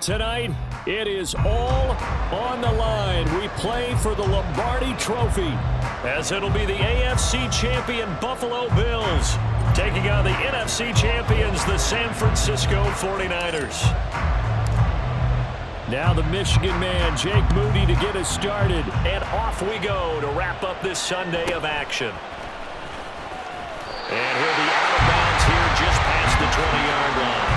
Tonight, it is all on the line. We play for the Lombardi Trophy, as it'll be the AFC champion Buffalo Bills taking on the NFC champions, the San Francisco 49ers. Now the Michigan man, Jake Moody, to get us started. And off we go to wrap up this Sunday of action. And he'll be out of bounds here just past the 20-yard line.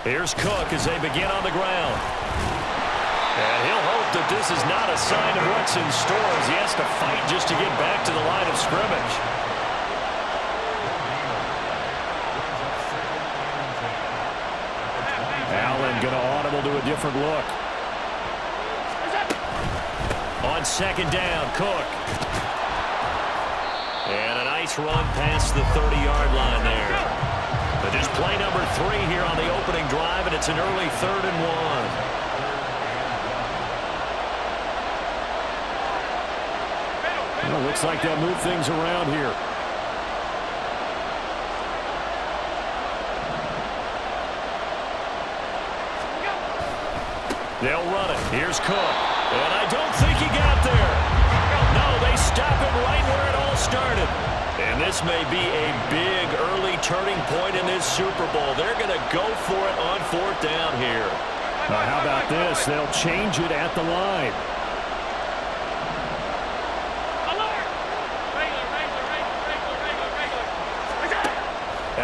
Here's Cook as they begin on the ground. And he'll hope that this is not a sign of what's in store, as he has to fight just to get back to the line of scrimmage. Allen going to audible to a different look. On second down, Cook. And a nice run past the 30-yard line there. But just play number 3 here on the opening drive, and it's an early 3rd and 1. Well, looks like they'll move things around here. They'll run it. Here's Cook. And I don't think he got there. No, they stop it right where it all started. And this may be a big early turning point in this Super Bowl. They're going to go for it on 4th down here. Now, how about this? They'll change it at the line.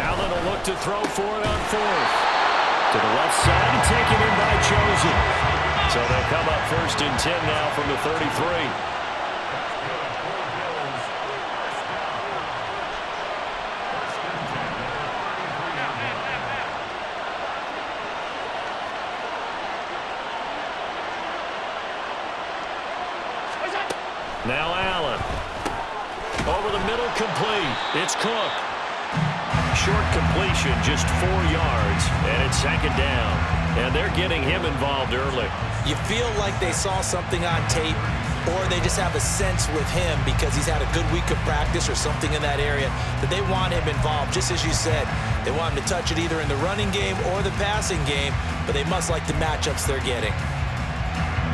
Allen will look to throw for it on 4th. To the left side and taken in by Chosen. So they'll come up 1st and 10 now from the 33. Now Allen. Over the middle, complete. It's Cook. Short completion, just 4 yards, and it's 2nd down. And they're getting him involved early. You feel like they saw something on tape, or they just have a sense with him because he's had a good week of practice or something in that area that they want him involved. Just as you said, they want him to touch it either in the running game or the passing game, but they must like the matchups they're getting.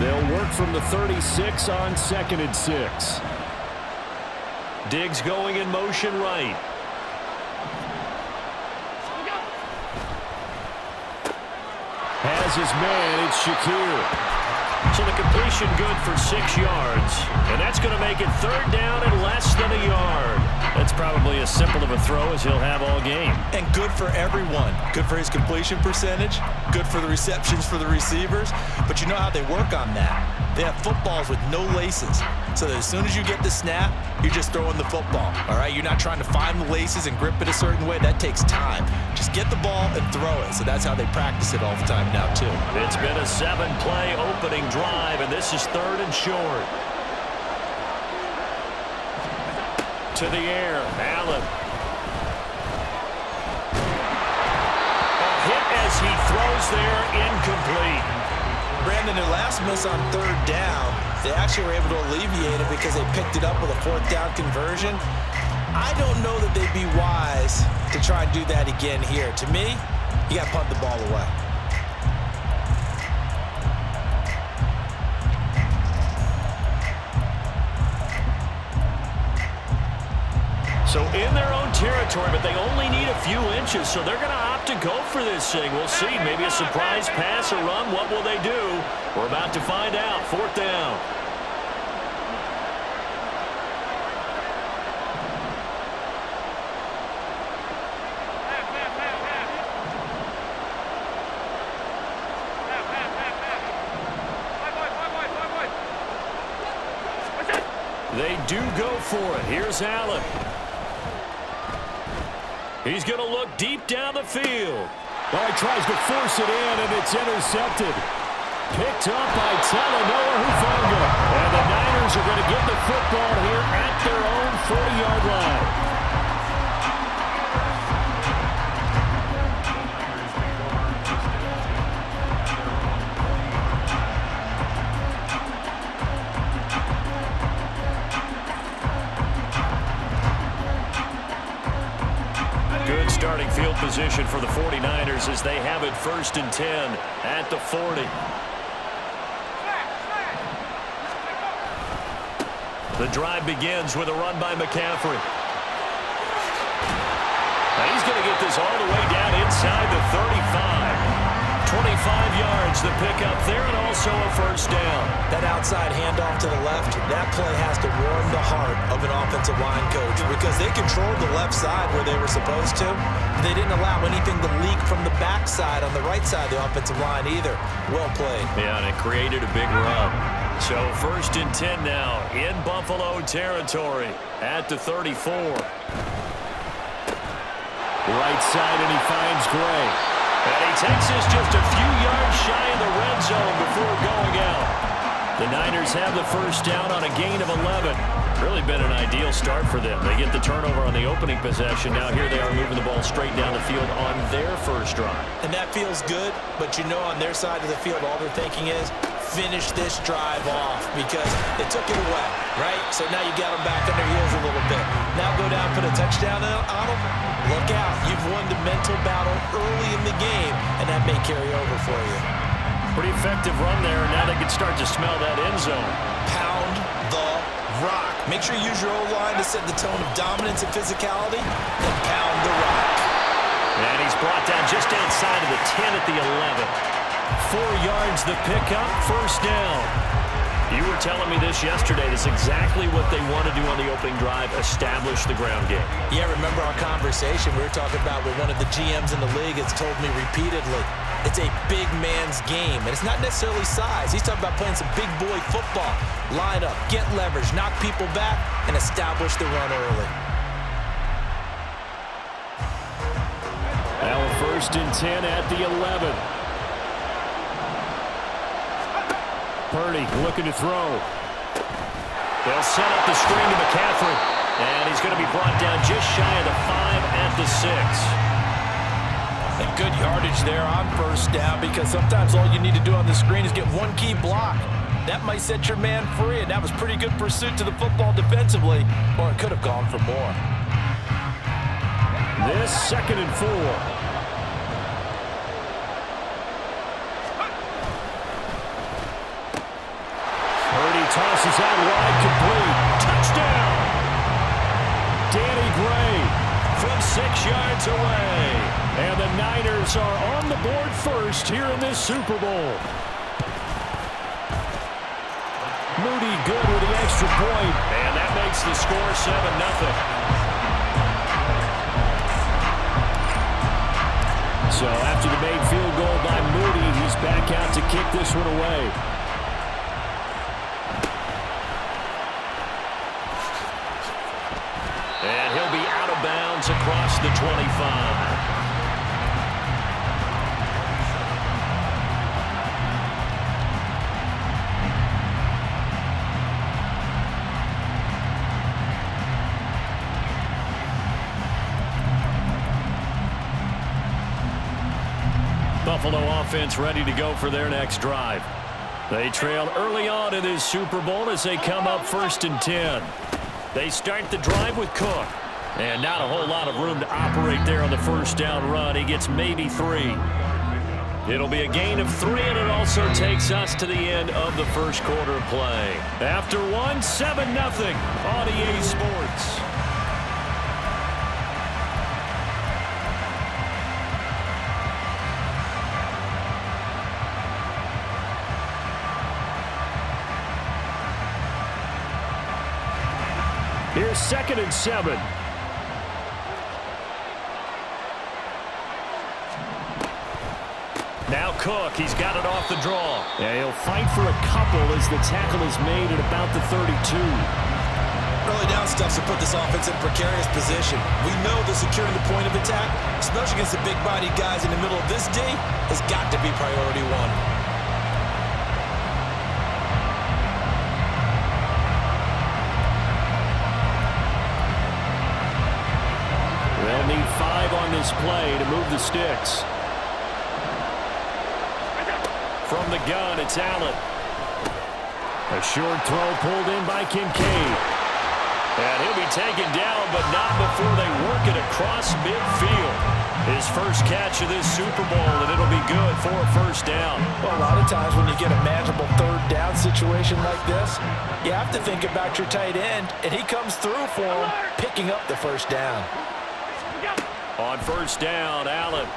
They'll work from the 36 on 2nd and 6. Diggs going in motion right. Has his man, it's Shakir. So the completion good for 6 yards. And that's going to make it 3rd down and less than a yard. That's probably as simple of a throw as he'll have all game. And good for everyone. Good for his completion percentage. Good for the receptions for the receivers. But you know how they work on that. They have footballs with no laces. So that as soon as you get the snap, you're just throwing the football. All right? You're not trying to find the laces and grip it a certain way. That takes time. Just get the ball and throw it. So that's how they practice it all the time now, too. It's been a 7-play opening drive, and this is 3rd and short. To the air, Allen. A hit as he throws there, incomplete. Brandon, their last miss on 3rd down, they actually were able to alleviate it because they picked it up with a 4th down conversion. I don't know that they'd be wise to try and do that again here. To me, you got to punt the ball away. So in their own territory, but they only need a few inches, so they're going to opt to go for this thing. We'll see. Maybe a surprise pass or run. What will they do? We're about to find out. 4th down. They do go for it. Here's Allen. He's going to look deep down the field. Well, he tries to force it in, and it's intercepted. Picked up by Talanoa Hufanga. And the Niners are going to get the football here at their own 40-yard line. starting field position for the 49ers as they have it 1st and 10 at the 40. The drive begins with a run by McCaffrey. Now he's going to get this all the way down inside the 35. 25 yards, the pickup there, and also a 1st down. That outside handoff to the left, that play has to warm the heart of an offensive line coach because they controlled the left side where they were supposed to. They didn't allow anything to leak from the backside on the right side of the offensive line either. Well played. Yeah, and it created a big run. So 1st and 10 now in Buffalo territory at the 34. Right side, and he finds Gray. And he takes this just a few yards shy of the red zone before going out. The Niners have the 1st down on a gain of 11. Really been an ideal start for them. They get the turnover on the opening possession. Now here they are moving the ball straight down the field on their 1st drive. And that feels good, but you know on their side of the field all they're thinking is finish this drive off because they took it away, right? So now you got them back on their heels a little bit. Now go down, put a touchdown on them. Look out. You've won the mental battle early in the game, and that may carry over for you. Pretty effective run there, and now they can start to smell that end zone. Pound the rock. Make sure you use your O-line to set the tone of dominance and physicality, then pound the rock. And he's brought down just outside of the 10 at the 11. 4 yards the pickup, 1st down. You were telling me this yesterday. That's exactly what they want to do on the opening drive, establish the ground game. Yeah, remember our conversation we were talking about with one of the GMs in the league has told me repeatedly, it's a big man's game, and it's not necessarily size. He's talking about playing some big boy football. Line up, get leverage, knock people back, and establish the run early. Now a 1st and 10 at the 11. Purdy looking to throw. They'll set up the screen to McCaffrey. And he's going to be brought down just shy of the 5 at the 6. And good yardage there on 1st down because sometimes all you need to do on the screen is get one key block. That might set your man free, and that was pretty good pursuit to the football defensively, or it could have gone for more. This 2nd and 4. Tosses out wide, complete. Touchdown! Danny Gray from 6 yards away. And the Niners are on the board 1st here in this Super Bowl. Moody good with the extra point. And that makes the score 7-0. So after the made field goal by Moody, he's back out to kick this one away. And he'll be out of bounds across the 25. Buffalo offense ready to go for their next drive. They trail early on in this Super Bowl as they come up 1st and 10. They start the drive with Cook. And not a whole lot of room to operate there on the 1st down run. He gets maybe 3. It'll be a gain of 3, and it also takes us to the end of the 1st quarter play. After 1, 7-0 on EA Sports. Here's 2nd and 7. Now Cook, he's got it off the draw. Yeah, he'll fight for a couple as the tackle is made at about the 32. Early down stuffs to put this offense in a precarious position. We know that securing the point of attack, especially against the big-bodied guys in the middle of this D, has got to be priority 1. They'll need 5 on this play to move the sticks. From the gun, it's Allen. A short throw pulled in by Kincaid. And he'll be taken down, but not before they work it across midfield. His first catch of this Super Bowl, and it'll be good for a first down. Well, a lot of times when you get a manageable third down situation like this, you have to think about your tight end, and he comes through for him, picking up the first down. On first down, Allen.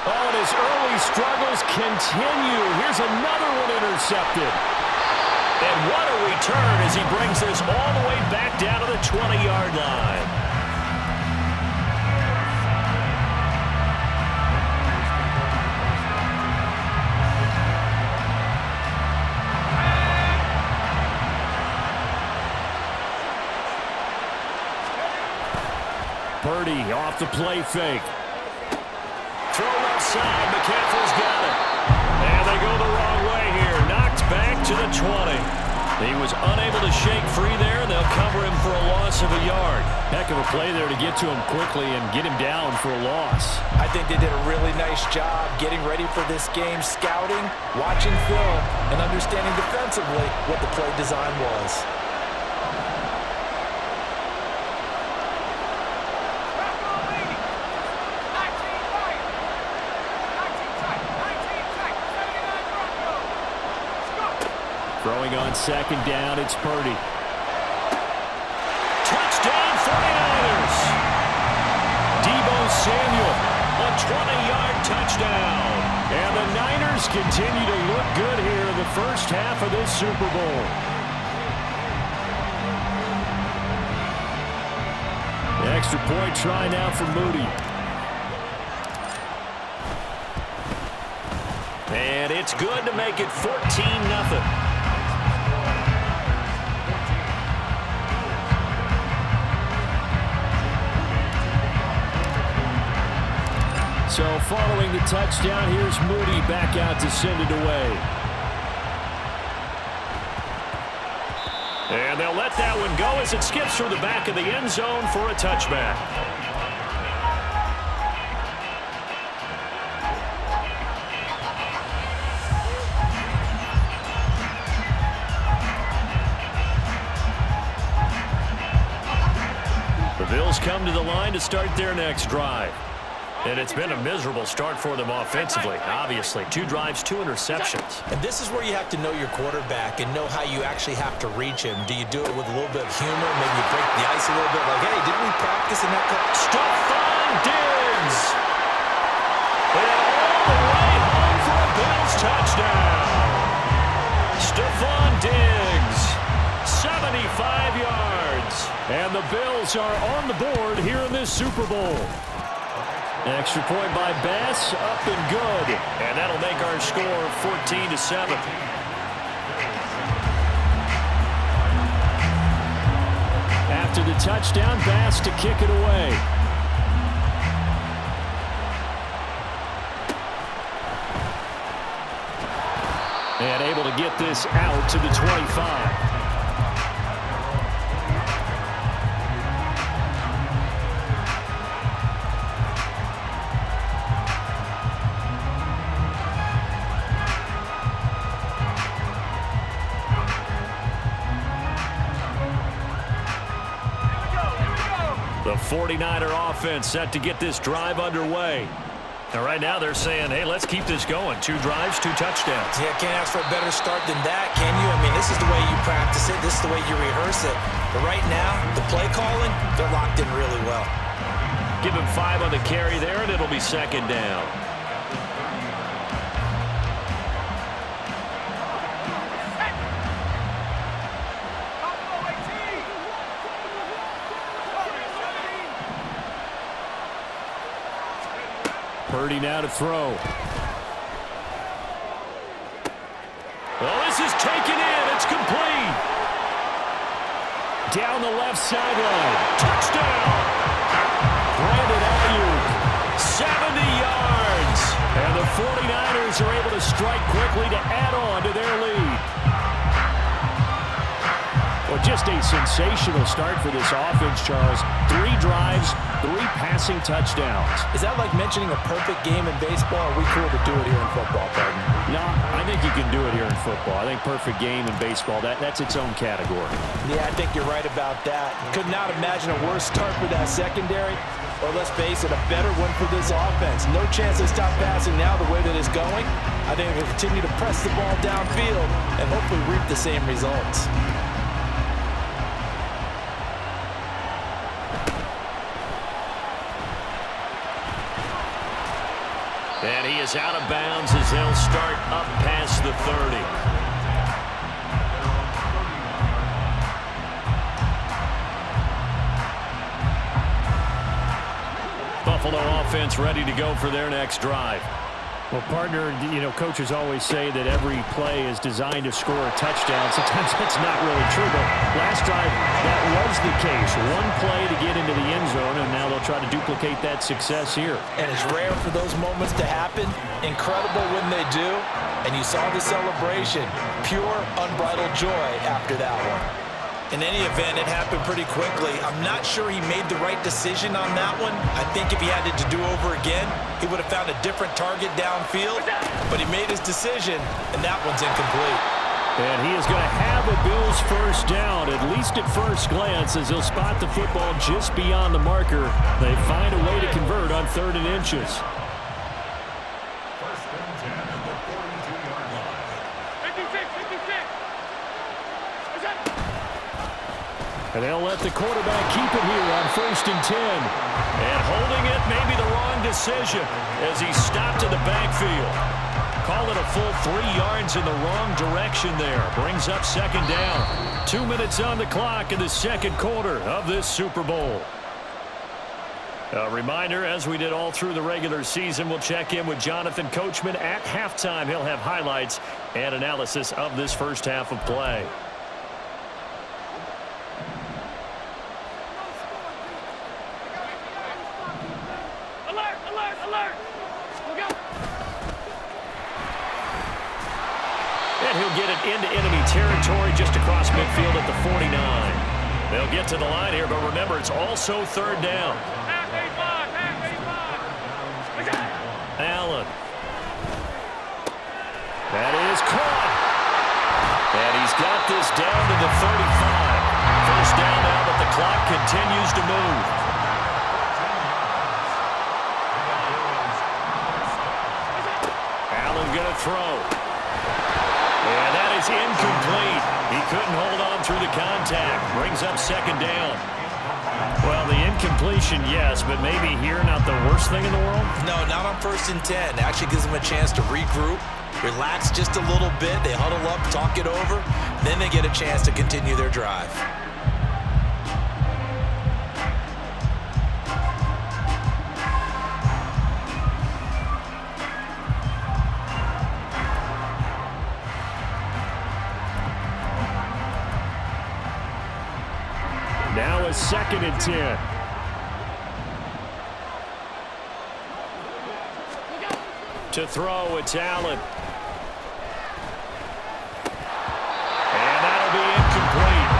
Oh, and his early struggles continue. Here's another one intercepted. And what a return as he brings this all the way back down to the 20-yard line. Purdy off the play fake. Throw left side. McCaffrey's got it. And they go the wrong way here. Knocked back to the 20. He was unable to shake free there, and they'll cover him for a loss of a yard. Heck of a play there to get to him quickly and get him down for a loss. I think they did a really nice job getting ready for this game, scouting, watching film, and understanding defensively what the play design was. Throwing on second down, it's Purdy. Touchdown, 49ers! Deebo Samuel, a 20-yard touchdown. And the Niners continue to look good here in the first half of this Super Bowl. The extra point try now for Moody. And it's good to make it 14-0. So following the touchdown, here's Moody back out to send it away. And they'll let that one go as it skips through the back of the end zone for a touchback. The Bills come to the line to start their next drive. And it's been a miserable start for them offensively, obviously. 2 drives, 2 interceptions. And this is where you have to know your quarterback and know how you actually have to reach him. Do you do it with a little bit of humor? Maybe you break the ice a little bit like, hey, didn't we practice in that couple? Stephon Diggs! And all the way home for a Bills touchdown. Stephon Diggs, 75 yards. And the Bills are on the board here in this Super Bowl. Extra point by Bass, up and good. And that'll make our score 14-7. After the touchdown, Bass to kick it away. And able to get this out to the 25. The 49er offense set to get this drive underway. And right now they're saying, hey, let's keep this going. 2 drives, 2 touchdowns. Yeah, can't ask for a better start than that, can you? I mean, this is the way you practice it. This is the way you rehearse it. But right now, the play calling, they're locked in really well. Give him 5 on the carry there, and it'll be second down. Purdy now to throw. Well, this is taken in. It's complete. Down the left sideline. Touchdown. Brandon Ayuk, 70 yards. And the 49ers are able to strike quickly to add on to their lead. Well, just a sensational start for this offense, Charles. 3 drives, 3 passing touchdowns. Is that like mentioning a perfect game in baseball? Or are we cool to do it here in football, partner? No, I think you can do it here in football. I think perfect game in baseball, that's its own category. Yeah, I think you're right about that. Could not imagine a worse start for that secondary. Or let's face it, a better one for this offense. No chance to stop passing now the way that it's going. I think we'll continue to press the ball downfield and hopefully reap the same results. And he is out of bounds as they'll start up past the 30. Buffalo offense ready to go for their next drive. Well, partner, you know, coaches always say that every play is designed to score a touchdown. Sometimes that's not really true, but last drive, that was the case. One play to get into the end zone, and now they'll try to duplicate that success here. And it's rare for those moments to happen. Incredible when they do. And you saw the celebration. Pure, unbridled joy after that one. In any event, it happened pretty quickly. I'm not sure he made the right decision on that one. I think if he had it to do over again, he would have found a different target downfield. But he made his decision, and that one's incomplete. And he is going to have a Bills first down, at least at first glance, as he'll spot the football just beyond the marker. They find a way to convert on 3rd and inches. And they'll let the quarterback keep it here on 1st and 10. And holding it may be the wrong decision as he stopped in the backfield. Call it a full 3 yards in the wrong direction there. Brings up 2nd down. 2 minutes on the clock in the 2nd quarter of this Super Bowl. A reminder, as we did all through the regular season, we'll check in with Jonathan Coachman at halftime. He'll have highlights and analysis of this first half of play. And he'll get it into enemy territory just across midfield at the 49. They'll get to the line here, but remember, it's also 3rd down. Allen. That is caught. And he's got this down to the 35. First down now, but the clock continues to move. Allen going to throw. And that is incomplete. He couldn't hold on through the contact. Brings up 2nd down. Well, the incompletion, yes, but maybe here not the worst thing in the world? No, not on 1st and 10. Actually gives them a chance to regroup, relax just a little bit. They huddle up, talk it over. Then they get a chance to continue their drive. Now a 2nd and 10. To throw, it's Allen. And that'll be incomplete.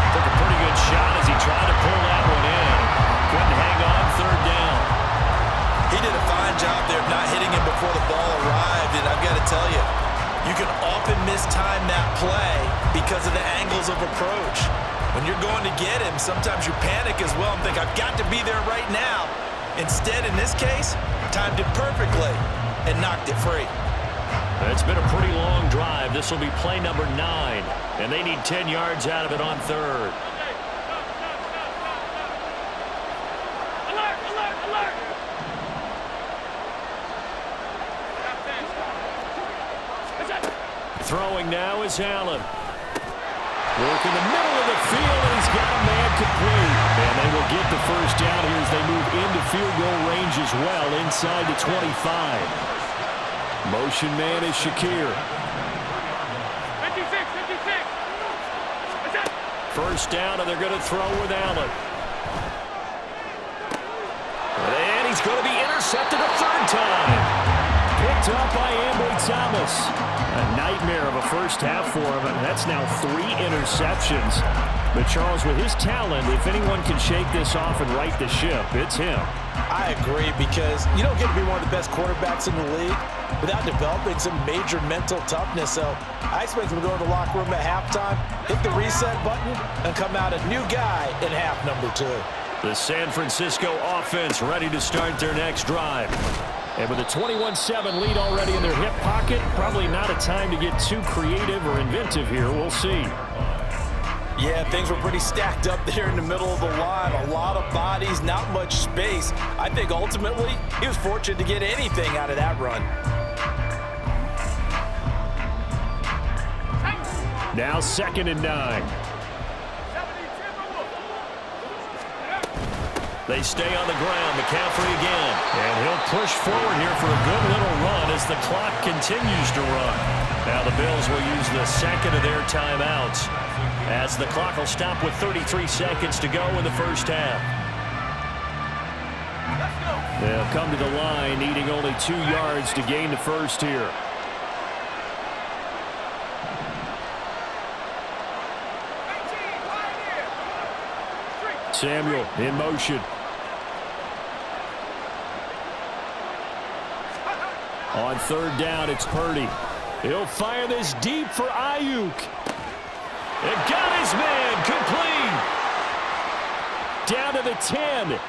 Took a pretty good shot as he tried to pull that one in. Couldn't hang on 3rd down. He did a fine job there of not hitting him before the ball arrived, and I've got to tell you, you can often mistime that play because of the angles of approach. When you're going to get him, sometimes you panic as well and think, I've got to be there right now. Instead, in this case, timed it perfectly and knocked it free. It's been a pretty long drive. This will be play number 9, and they need 10 yards out of it on 3rd. Alert, alert, alert! Throwing now is Allen. Work in the middle of the field, and he's got a man complete. And they will get the first down here as they move into field goal range as well, inside the 25. Motion man is Shakir. 56, 56. First down, and they're going to throw with Allen. And he's going to be intercepted a 3rd time. picked up by Ambry Thomas. A nightmare of a first half for him, and that's now 3 interceptions. But Charles, with his talent, if anyone can shake this off and right the ship, it's him. I agree, because you don't get to be one of the best quarterbacks in the league without developing some major mental toughness. So I expect him to go to the locker room at halftime, hit the reset button, and come out a new guy in half number 2. The San Francisco offense ready to start their next drive. And with a 21-7 lead already in their hip pocket, probably not a time to get too creative or inventive here. We'll see. Yeah, things were pretty stacked up there in the middle of the line. A lot of bodies, not much space. I think ultimately he was fortunate to get anything out of that run. Now 2nd and 9. They stay on the ground. McCaffrey again. And he'll push forward here for a good little run as the clock continues to run. Now the Bills will use the second of their timeouts, as the clock will stop with 33 seconds to go in the first half. They'll come to the line, needing only 2 yards to gain the first here. Samuel in motion. On 3rd down, it's Purdy. He'll fire this deep for Ayuk. It got his man complete. Down to the 10.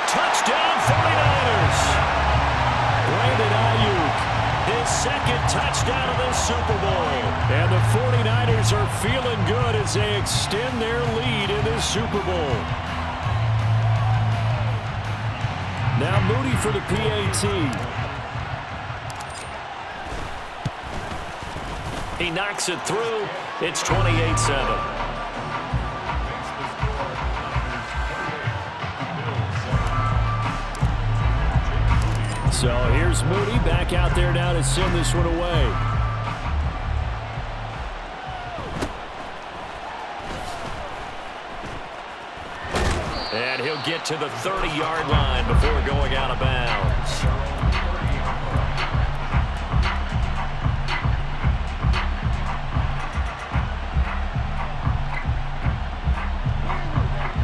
Touchdown 49ers. Brandon Ayuk, his 2nd touchdown of the Super Bowl. And the 49ers are feeling good as they extend their lead in this Super Bowl. Now Moody for the PAT. He knocks it through. It's 28-7. So here's Moody back out there now to send this one away. And he'll get to the 30-yard line before going out of bounds.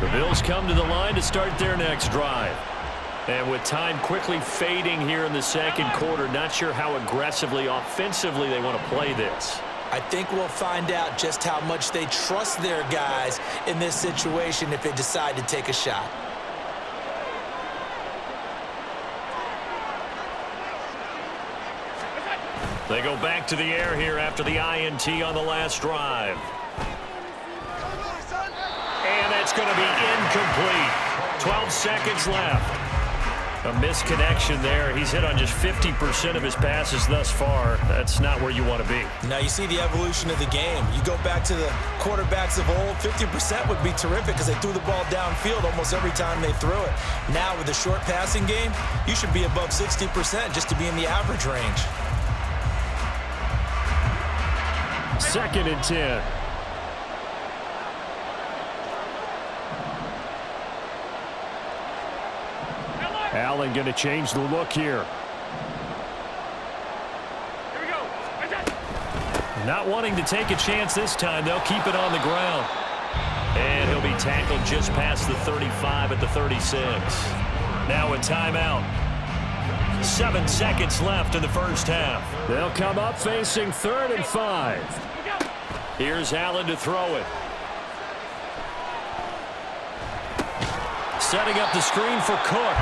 The Bills come to the line to start their next drive. And with time quickly fading here in the 2nd quarter, not sure how aggressively, offensively they want to play this. I think we'll find out just how much they trust their guys in this situation if they decide to take a shot. They go back to the air here after the INT on the last drive. And that's going to be incomplete. 12 seconds left. A misconnection there. He's hit on just 50% of his passes thus far. That's not where you want to be. Now you see the evolution of the game. You go back to the quarterbacks of old, 50% would be terrific because they threw the ball downfield almost every time they threw it. Now with the short passing game, you should be above 60% just to be in the average range. 2nd and 10. Allen going to change the look here. Here we go. Not wanting to take a chance this time. They'll keep it on the ground. And he'll be tackled just past the 35 at the 36. Now a timeout. 7 seconds left in the first half. They'll come up facing 3rd and 5. Here's Allen to throw it. Setting up the screen for Cook.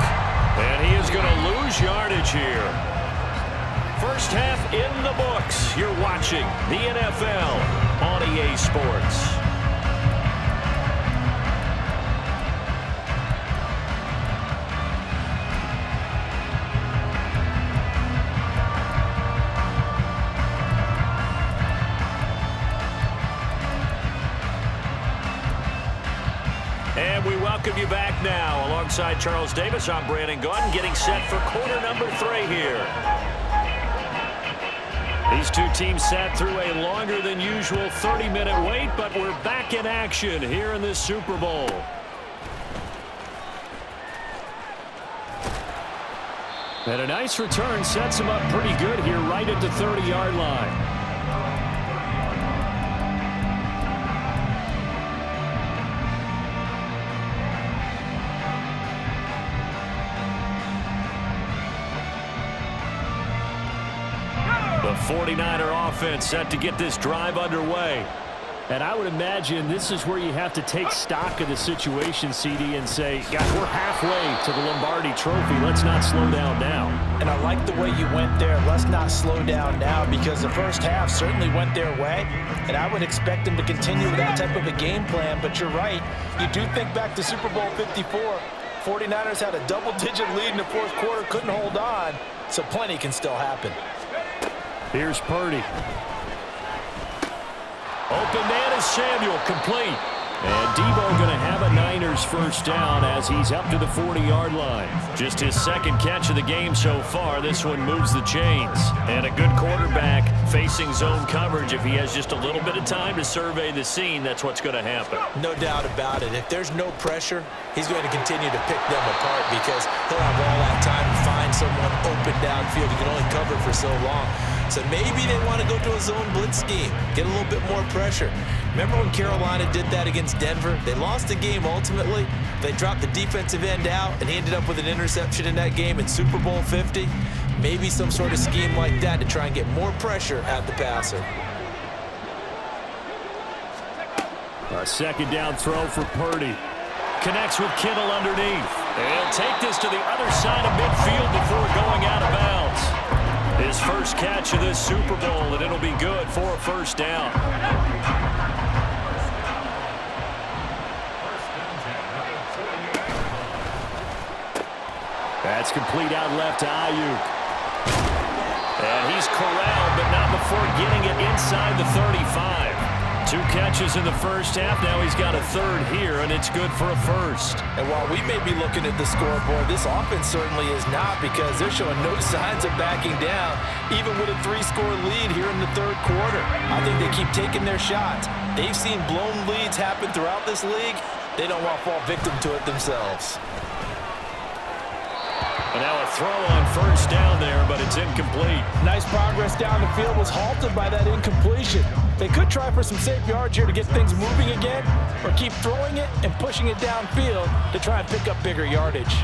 And he is going to lose yardage here. First half in the books. You're watching the NFL on EA Sports. And we welcome you back now. Alongside Charles Davis, I'm Brandon Gunn, getting set for quarter number 3 here. These two teams sat through a longer than usual 30-minute wait, but we're back in action here in this Super Bowl. And a nice return sets him up pretty good here right at the 30-yard line. The 49er offense set to get this drive underway. And I would imagine this is where you have to take stock of the situation, CD, and say, guys, we're halfway to the Lombardi Trophy. Let's not slow down now. And I like the way you went there. Let's not slow down now, because the first half certainly went their way. And I would expect them to continue with that type of a game plan. But you're right. You do think back to Super Bowl 54. 49ers had a double-digit lead in the fourth quarter, couldn't hold on. So plenty can still happen. Here's Purdy. Open man is Samuel, complete. And Debo going to have a Niners first down as he's up to the 40-yard line. Just his second catch of the game so far. This one moves the chains. And a good quarterback facing zone coverage. If he has just a little bit of time to survey the scene, that's what's going to happen. No doubt about it. If there's no pressure, he's going to continue to pick them apart because he'll have all that time to find someone open downfield. He can only cover for so long. So maybe they want to go to a zone blitz scheme, get a little bit more pressure. Remember when Carolina did that against Denver? They lost the game ultimately. They dropped the defensive end out, and he ended up with an interception in that game in Super Bowl 50. Maybe some sort of scheme like that to try and get more pressure at the passer. A second down throw for Purdy. Connects with Kittle underneath. They'll take this to the other side of midfield before going out of bounds. His first catch of this Super Bowl, and it'll be good for a first down. That's complete out left to Ayuk. And he's corralled, but not before getting it inside the 35. 2 catches in the first half. Now he's got a third here, and it's good for a first. And while we may be looking at the scoreboard, this offense certainly is not, because they're showing no signs of backing down, even with a 3-score lead here in the third quarter. I think they keep taking their shots. They've seen blown leads happen throughout this league. They don't want to fall victim to it themselves. And now a throw on first down there, but it's incomplete. Nice progress down the field was halted by that incompletion. They could try for some safe yards here to get things moving again, or keep throwing it and pushing it downfield to try and pick up bigger yardage.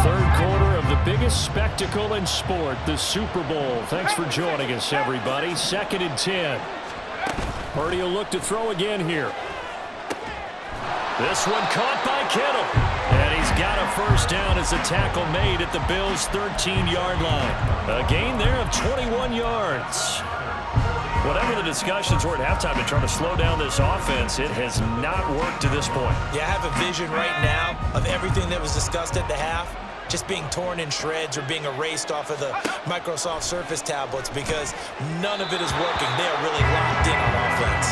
Third quarter of the biggest spectacle in sport, the Super Bowl. Thanks for joining us, everybody. 2nd and 10. Purdy will look to throw again here. This one caught by Kittle. And he's got a first down as a tackle made at the Bills' 13-yard line. A gain there of 21 yards. Whatever the discussions were at halftime to try to slow down this offense, it has not worked to this point. Yeah, I have a vision right now of everything that was discussed at the half just being torn in shreds or being erased off of the Microsoft Surface tablets, because none of it is working. They are really locked in on offense.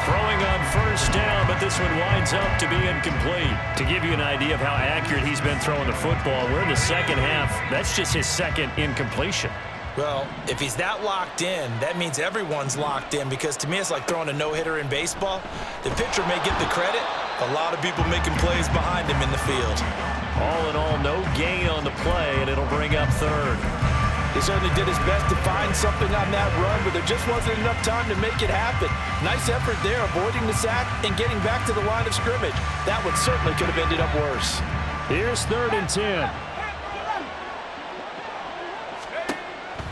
Throwing on first down, but this one winds up to be incomplete. To give you an idea of how accurate he's been throwing the football, we're in the second half. That's just his second incompletion. Well, if he's that locked in, that means everyone's locked in, because to me it's like throwing a no-hitter in baseball. The pitcher may get the credit. A lot of people making plays behind him in the field. All in all, no gain on the play, and it'll bring up third. He certainly did his best to find something on that run, but there just wasn't enough time to make it happen. Nice effort there, avoiding the sack and getting back to the line of scrimmage. That one certainly could have ended up worse. Here's 3rd and 10.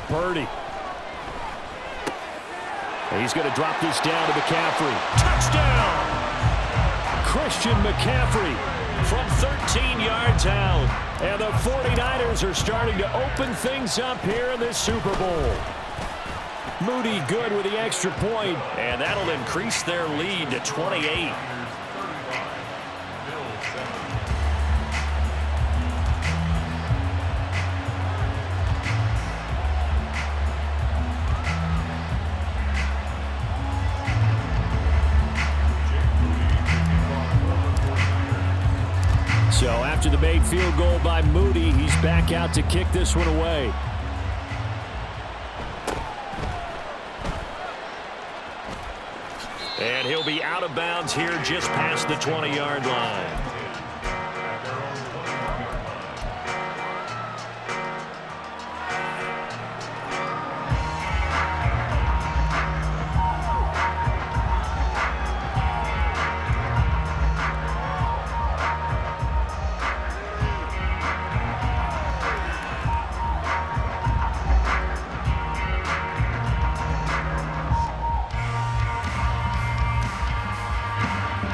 Purdy. He's going to drop this down to McCaffrey. Touchdown! Christian McCaffrey from 13 yards out. And the 49ers are starting to open things up here in this Super Bowl. Moody good with the extra point, and that'll increase their lead to 28. So after the made field goal by Moody, he's back out to kick this one away. And he'll be out of bounds here just past the 20-yard line.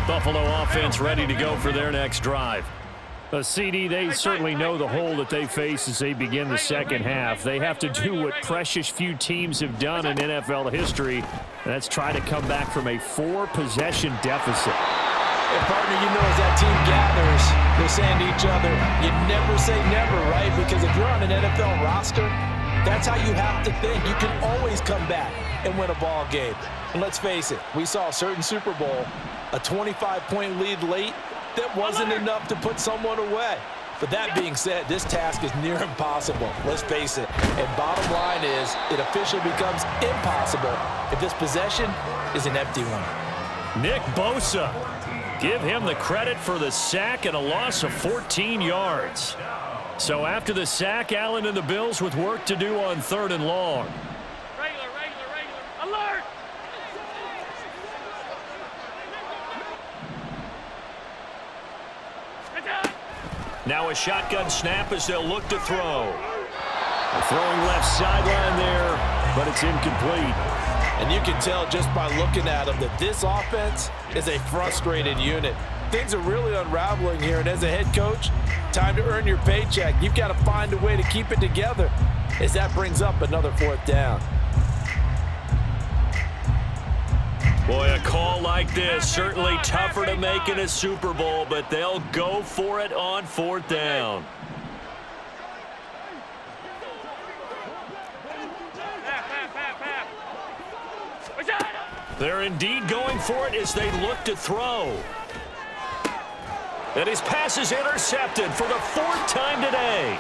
Buffalo offense ready to go for their next drive. CD, they certainly know the hole that they face as they begin the second half. They have to do what precious few teams have done in NFL history, and that's try to come back from a 4-possession deficit. And partner, you know, as that team gathers, they're saying to each other, you never say never, right? Because if you're on an NFL roster, that's how you have to think. You can always come back and win a ball game. And let's face it, we saw a certain Super Bowl, a 25-point lead late, that wasn't enough to put someone away. But that being said, this task is near impossible. Let's face it. And bottom line is, it officially becomes impossible if this possession is an empty one. Nick Bosa. Give him the credit for the sack and a loss of 14 yards. So after the sack, Allen and the Bills with work to do on 3rd and long. Regular. Alert! Now a shotgun snap as they'll look to throw. Throwing left sideline there, but it's incomplete. And you can tell just by looking at them that this offense is a frustrated unit. Things are really unraveling here, and as a head coach, time to earn your paycheck. You've got to find a way to keep it together as that brings up another 4th down. Boy, a call like this, certainly tougher to make in a Super Bowl, but they'll go for it on 4th down. They're indeed going for it as they look to throw. And his pass is intercepted for the 4th time today.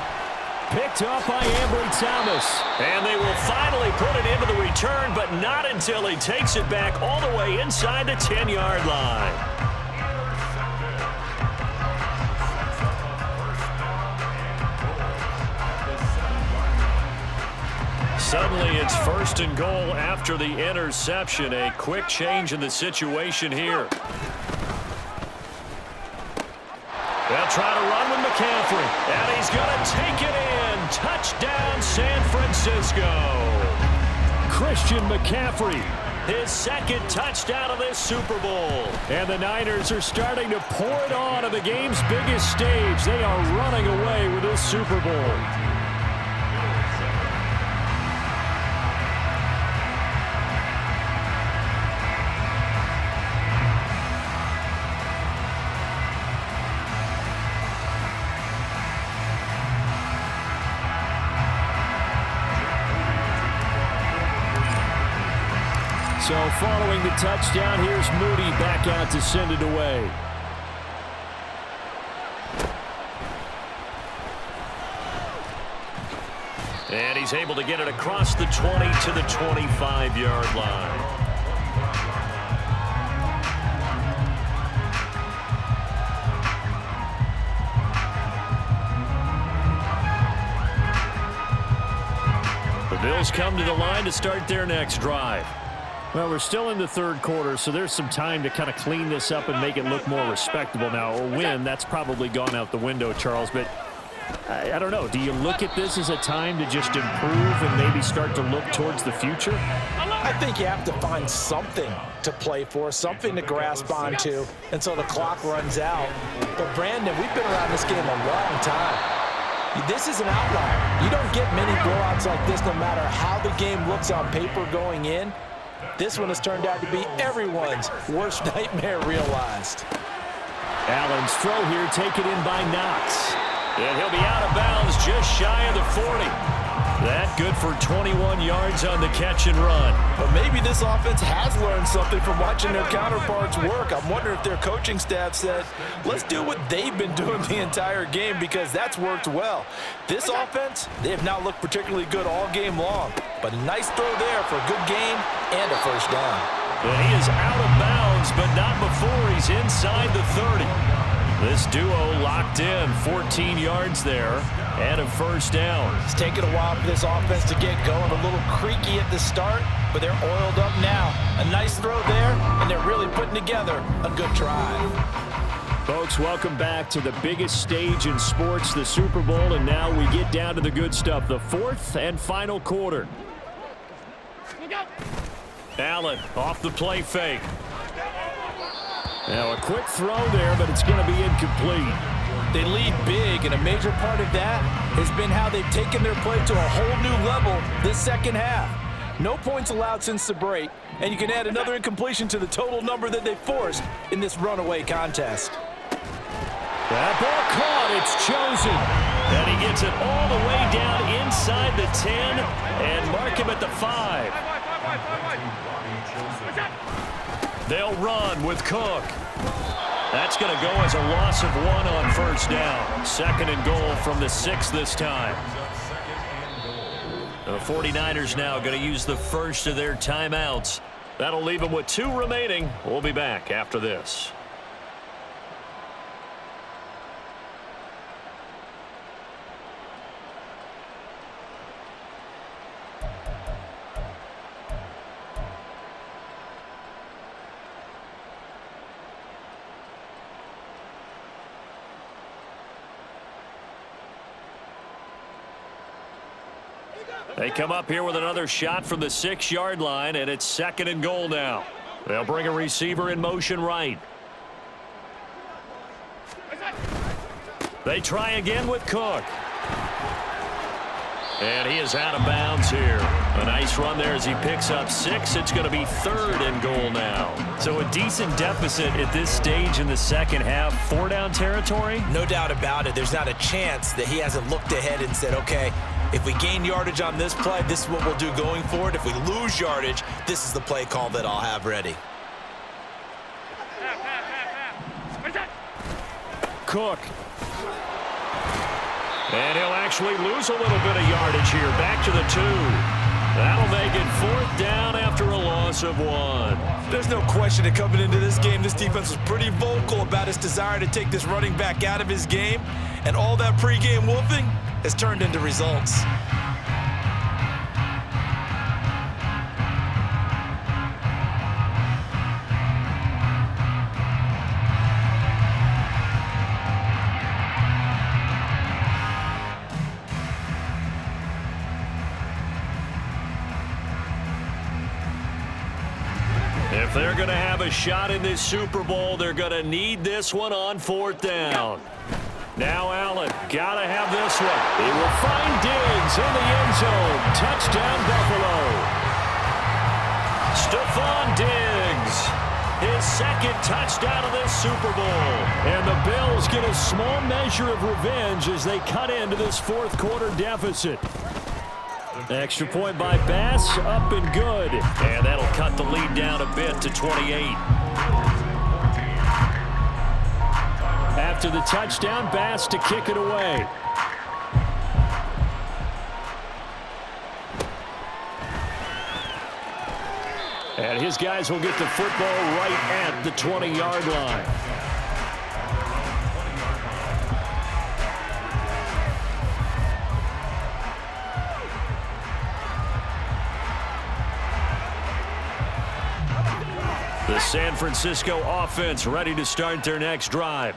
Picked off by Ambry Thomas. And they will finally put it into the return, but not until he takes it back all the way inside the 10-yard line. Suddenly it's 1st and goal after the interception. A quick change in the situation here. They'll try to run with McCaffrey, and he's going to take it in. Touchdown, San Francisco. Christian McCaffrey. His 2nd touchdown of this Super Bowl. And the Niners are starting to pour it on the game's biggest stage. They are running away with this Super Bowl. So following the touchdown, here's Moody back out to send it away. And he's able to get it across the 20 to the 25-yard line. The Bills come to the line to start their next drive. Well, we're still in the 3rd quarter, so there's some time to kind of clean this up and make it look more respectable now. Or win, that's probably gone out the window, Charles. But I don't know. Do you look at this as a time to just improve and maybe start to look towards the future? I think you have to find something to play for, something to grasp onto until the clock runs out. But, Brandon, we've been around this game a long time. This is an outlier. You don't get many blowouts like this no matter how the game looks on paper going in. This one has turned out to be everyone's worst nightmare realized. Allen's throw here taken in by Knox. And he'll be out of bounds just shy of the 40. That good for 21 yards on the catch and run. But maybe this offense has learned something from watching their counterparts work. I'm wondering if their coaching staff said, let's do what they've been doing the entire game because that's worked well. This offense, they have not looked particularly good all game long. But a nice throw there for a good gain and a first down. And he is out of bounds, but not before he's inside the 30. This duo locked in, 14 yards there, and a first down. It's taken a while for this offense to get going. A little creaky at the start, but they're oiled up now. A nice throw there, and they're really putting together a good drive. Folks, welcome back to the biggest stage in sports, the Super Bowl, and now we get down to the good stuff, the fourth and final quarter. Allen off the play fake. Now a quick throw there, but it's going to be incomplete. They lead big, and a major part of that has been how they've taken their play to a whole new level this second half. No points allowed since the break, and you can add another incompletion to the total number that they forced in this runaway contest. That ball caught, it's chosen. And he gets it all the way down inside the 10 and mark him at the 5. They'll run with Cook. That's going to go as a loss of 1 on first down. Second and goal from the 6 this time. The 49ers now going to use the first of their timeouts. That'll leave them with 2 remaining. We'll be back after this. They come up here with another shot from the 6-yard line, and it's second and goal now. They'll bring a receiver in motion right. They try again with Cook. And he is out of bounds here. A nice run there as he picks up 6. It's going to be third and goal now. So a decent deficit at this stage in the second half. 4-down territory? No doubt about it. There's not a chance that he hasn't looked ahead and said, okay, if we gain yardage on this play, this is what we'll do going forward. If we lose yardage, this is the play call that I'll have ready. Cook. And he'll actually lose a little bit of yardage here. Back to the 2. That'll make it 4th down after a loss of 1. There's no question that coming into this game, this defense was pretty vocal about its desire to take this running back out of his game. And all that pregame wolfing has turned into results. If they're going to have a shot in this Super Bowl, they're going to need this one on 4th down. Now Allen, got to have this one. He will find Diggs in the end zone. Touchdown, Buffalo. Stephon Diggs, his second touchdown of this Super Bowl. And the Bills get a small measure of revenge as they cut into this 4th quarter deficit. Extra point by Bass, up and good. And that'll cut the lead down a bit to 28. After the touchdown, Bass to kick it away. And his guys will get the football right at the 20-yard line. The San Francisco offense ready to start their next drive.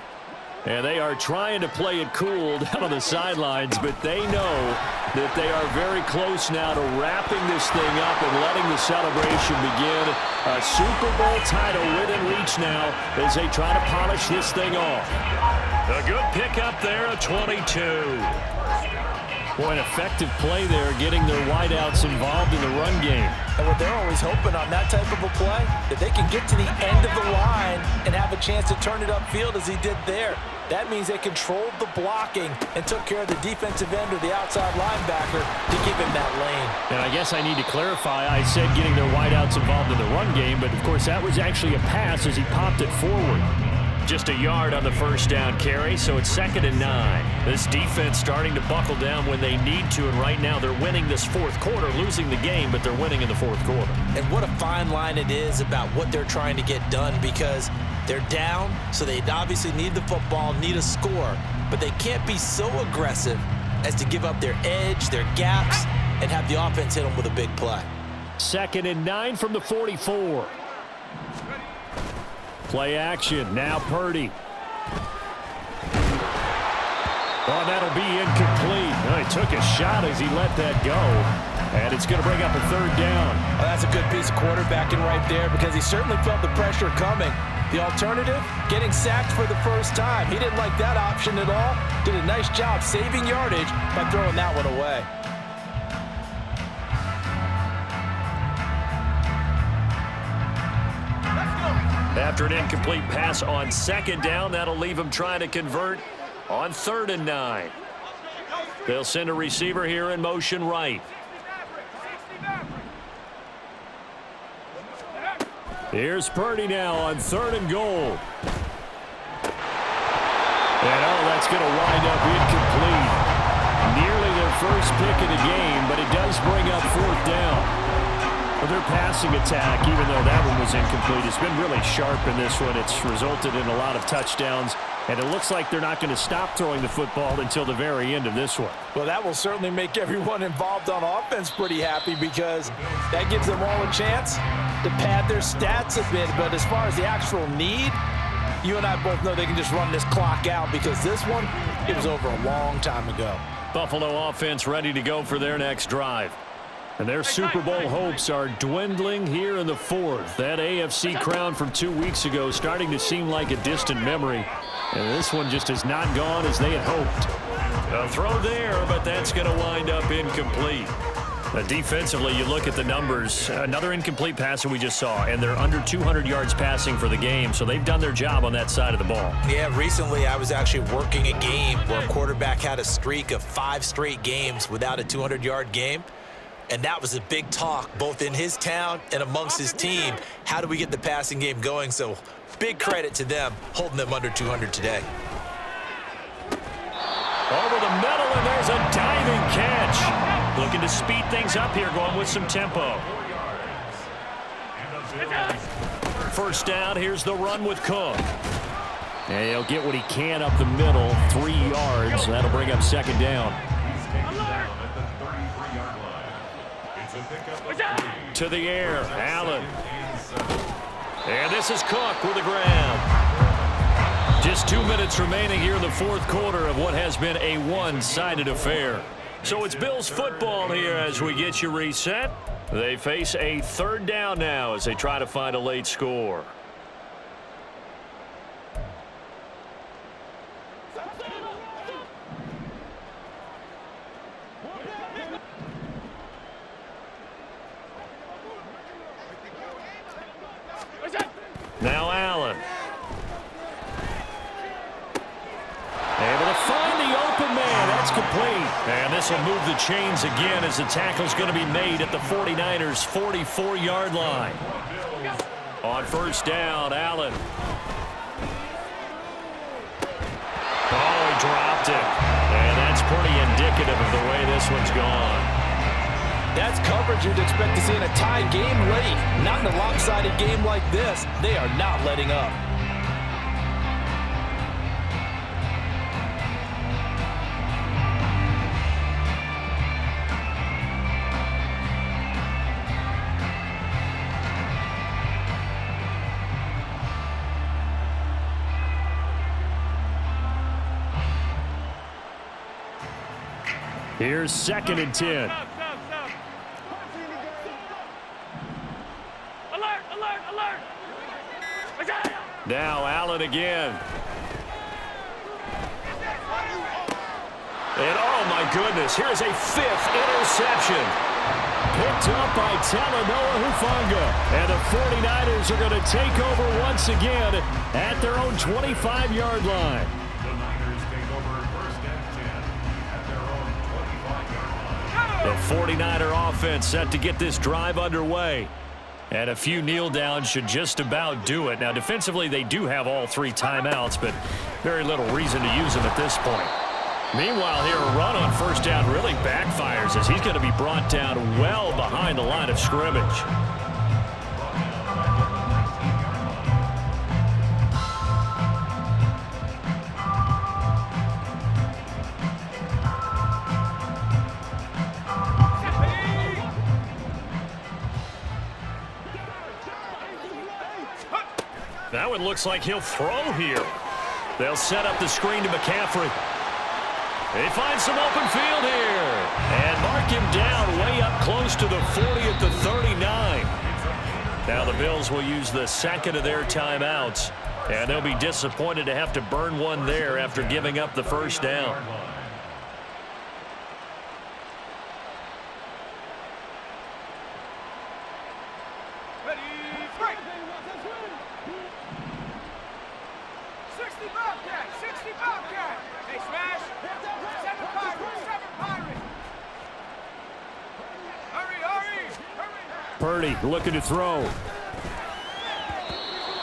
And they are trying to play it cool down on the sidelines, but they know that they are very close now to wrapping this thing up and letting the celebration begin. A Super Bowl title within reach now as they try to polish this thing off. A good pickup there, a 22. Boy, an effective play there, getting their wideouts involved in the run game. And what they're always hoping on that type of a play, that they can get to the end of the line and have a chance to turn it upfield as he did there. That means they controlled the blocking and took care of the defensive end or the outside linebacker to give him that lane. And I guess I need to clarify, I said getting their wideouts involved in the run game, but of course that was actually a pass as he popped it forward. Just a yard on the first down carry, so it's 2nd and 9. This defense starting to buckle down when they need to, and right now they're winning this fourth quarter, losing the game, but they're winning in the fourth quarter. And what a fine line it is about what they're trying to get done, because they're down, so they obviously need the football, need a score, but they can't be so aggressive as to give up their edge, their gaps, and have the offense hit them with a big play. 2nd and 9 from the 44. Play action. Now Purdy. Oh, that'll be incomplete. Oh, he took a shot as he let that go. And it's going to bring up a 3rd down. Well, that's a good piece of quarterbacking right there, because he certainly felt the pressure coming. The alternative, getting sacked for the first time. He didn't like that option at all. Did a nice job saving yardage by throwing that one away. After an incomplete pass on 2nd down, that'll leave him trying to convert on 3rd and 9. They'll send a receiver here in motion right. Here's Purdy now on 3rd and goal. And that's going to wind up incomplete. Nearly their first pick of the game, but it does bring up 4th down. Well, their passing attack, even though that one was incomplete, has been really sharp in this one. It's resulted in a lot of touchdowns, and it looks like they're not going to stop throwing the football until the very end of this one. Well, that will certainly make everyone involved on offense pretty happy, because that gives them all a chance to pad their stats a bit. But as far as the actual need, you and I both know they can just run this clock out, because this one, it was over a long time ago. Buffalo offense ready to go for their next drive. And their Super Bowl hopes are dwindling here in the 4th. That AFC crown from 2 weeks ago starting to seem like a distant memory. And this one just has not gone as they had hoped. A throw there, but that's going to wind up incomplete. Defensively, you look at the numbers. Another incomplete pass that we just saw, and they're under 200 yards passing for the game, so they've done their job on that side of the ball. Yeah, recently I was actually working a game where a quarterback had a streak of 5 straight games without a 200-yard game. And that was a big talk, both in his town and amongst his team. How do we get the passing game going? So big credit to them, holding them under 200 today. Over the middle, and there's a diving catch. Looking to speed things up here, going with some tempo. 1st down, here's the run with Cook. And he'll get what he can up the middle, 3 yards. That'll bring up 2nd down. To the air, Allen. And this is Cook with the grab. Just 2 minutes remaining here in the 4th quarter of what has been a one-sided affair. So it's Bills football here as we get you reset. They face a 3rd down now as they try to find a late score. Now Allen. Able to find the open man. That's complete. And this will move the chains again as the tackle's going to be made at the 49ers' 44-yard line. On 1st down, Allen. Oh, he dropped it. And that's pretty indicative of the way this one's gone. That's coverage you'd expect to see in a tied game late. Not in a lopsided game like this. They are not letting up. Here's 2nd and 10. Now Allen again. And oh my goodness, here's a 5th interception. Picked up by Talanoa Hufanga. And the 49ers are going to take over once again at their own 25-yard line. The 49er offense set to get this drive underway. And a few kneel downs should just about do it. Now, defensively, they do have all 3 timeouts, but very little reason to use them at this point. Meanwhile, here, a run on first down really backfires as he's going to be brought down well behind the line of scrimmage. That one looks like he'll throw here. They'll set up the screen to McCaffrey. They find some open field here. And mark him down way up close to the 40 at the 39. Now the Bills will use the second of their timeouts. And they'll be disappointed to have to burn one there after giving up the first down. Purdy looking to throw.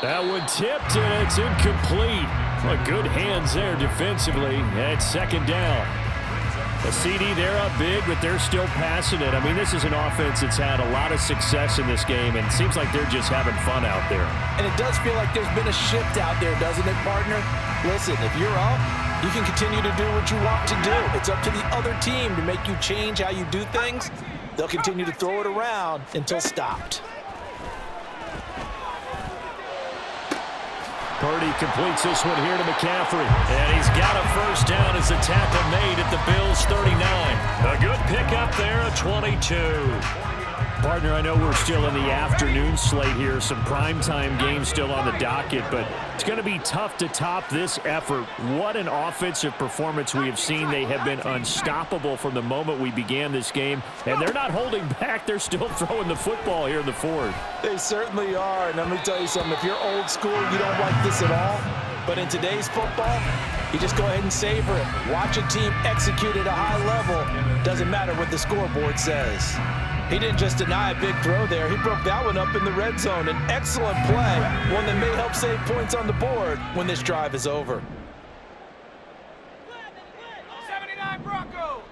That one tipped, and it's incomplete. Well, good hands there defensively. It's second down. A CD, they're up big, but they're still passing it. I mean, this is an offense that's had a lot of success in this game, and it seems like they're just having fun out there. And it does feel like there's been a shift out there, doesn't it, partner? Listen, if you're up, you can continue to do what you want to do. It's up to the other team to make you change how you do things. They'll continue to throw it around until stopped. Purdy completes this one here to McCaffrey. And he's got a first down as the tackle made at the Bills' 39. A good pickup there, a 22. Partner, I know we're still in the afternoon slate here. Some primetime games still on the docket, but it's going to be tough to top this effort. What an offensive performance we have seen. They have been unstoppable from the moment we began this game, and they're not holding back. They're still throwing the football here in the fourth. They certainly are, and let me tell you something. If you're old school, you don't like this at all. But in today's football, you just go ahead and savor it. Watch a team execute at a high level. Doesn't matter what the scoreboard says. He didn't just deny a big throw there. He broke that one up in the red zone. An excellent play, one that may help save points on the board when this drive is over. 79 Bronco.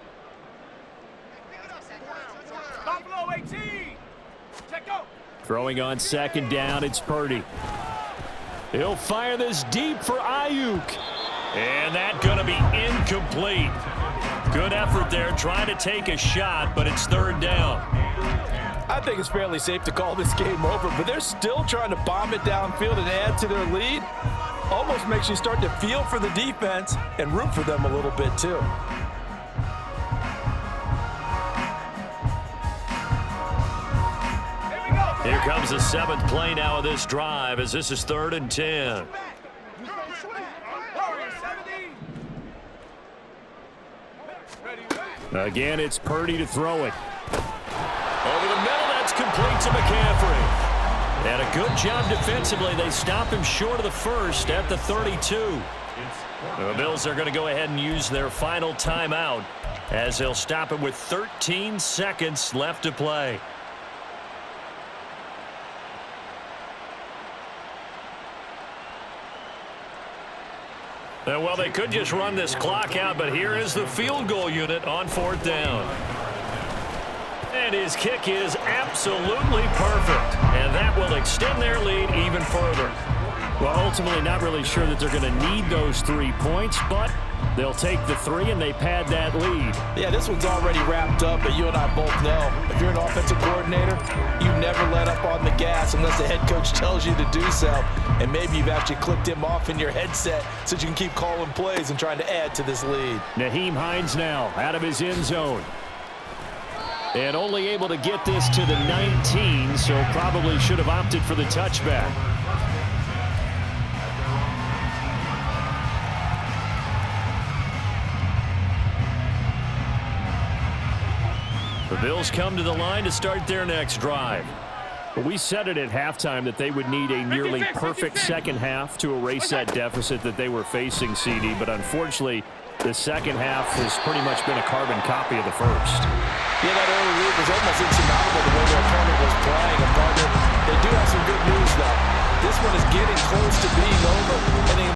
Buffalo 18. Check go. Throwing on second down, it's Purdy. He'll fire this deep for Ayuk. And that's going to be incomplete. Good effort there, trying to take a shot, but it's third down. I think it's fairly safe to call this game over, but they're still trying to bomb it downfield and add to their lead. Almost makes you start to feel for the defense and root for them a little bit too. Here comes the 7th play now of this drive as this is 3rd and 10. Again, it's Purdy to throw it. Over the middle, that's complete to McCaffrey. And a good job defensively. They stop him short of the first at the 32. The Bills are going to go ahead and use their final timeout as they'll stop him with 13 seconds left to play. Well, they could just run this clock out, but here is the field goal unit on 4th down. And his kick is absolutely perfect, and that will extend their lead even further. Well, ultimately not really sure that they're going to need those 3 points, but they'll take the 3 and they pad that lead. Yeah, this one's already wrapped up, but you and I both know if you're an offensive coordinator, you never let up on the gas unless the head coach tells you to do so. And maybe you've actually clicked him off in your headset so you can keep calling plays and trying to add to this lead. Nyheim Hines now out of his end zone. And only able to get this to the 19, so probably should have opted for the touchback. The Bills come to the line to start their next drive. We said it at halftime that they would need a nearly perfect second half to erase that deficit that they were facing, CD, but unfortunately, the second half has pretty much been a carbon copy of the first. Yeah, that early lead was almost insurmountable the way their opponent was playing. And partner, they do have some good news, though. This one is getting close to being over. And